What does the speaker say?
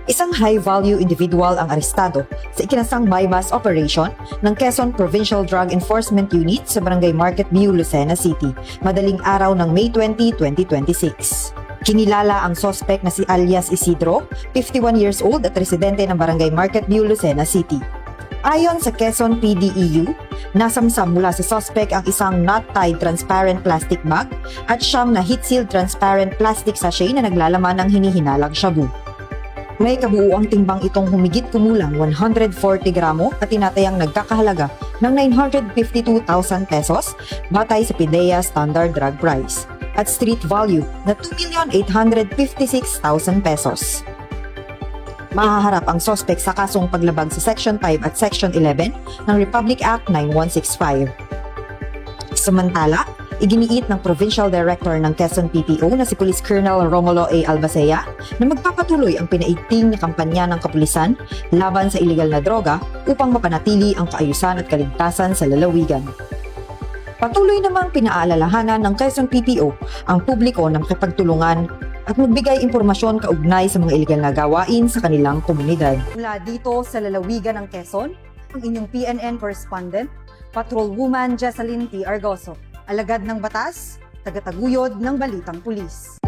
Isang high-value individual ang arestado sa ikinasang bypass operation ng Quezon Provincial Drug Enforcement Unit sa Barangay Market View, Lucena City, madaling araw ng May 20, 2026. Kinilala ang sospek na si alias Isidro, 51 years old at residente ng Barangay Market View, Lucena City. Ayon sa Quezon PDEU, nasamsam mula sa sospek ang isang not-tied transparent plastic bag at siyam na heat-sealed transparent plastic sachet na naglalaman ng hinihinalang shabu. May kabuuang timbang itong humigit kumulang 140 gramo at tinatayang nagkakahalaga ng 952,000 pesos batay sa PIDEA Standard Drug Price at street value na 2,856,000 pesos. Mahaharap ang sospek sa kasong paglabag sa Section 5 at Section 11 ng Republic Act 9165. Samantala, iginiit ng Provincial Director ng Quezon PPO na si Police Colonel Romulo A. Albacea na magpapatuloy ang pinaigting na kampanya ng kapulisan laban sa iligal na droga upang mapanatili ang kaayusan at kaligtasan sa lalawigan. Patuloy namang pinaalalahanan ng Quezon PPO ang publiko na makipagtulungan at magbigay impormasyon kaugnay sa mga iligal na gawain sa kanilang komunidad. Mula dito sa lalawigan ng Quezon, ang inyong PNN correspondent, Patrolwoman Jessalyn T. Argoso. Alagad ng batas, tagataguyod ng balitang pulis.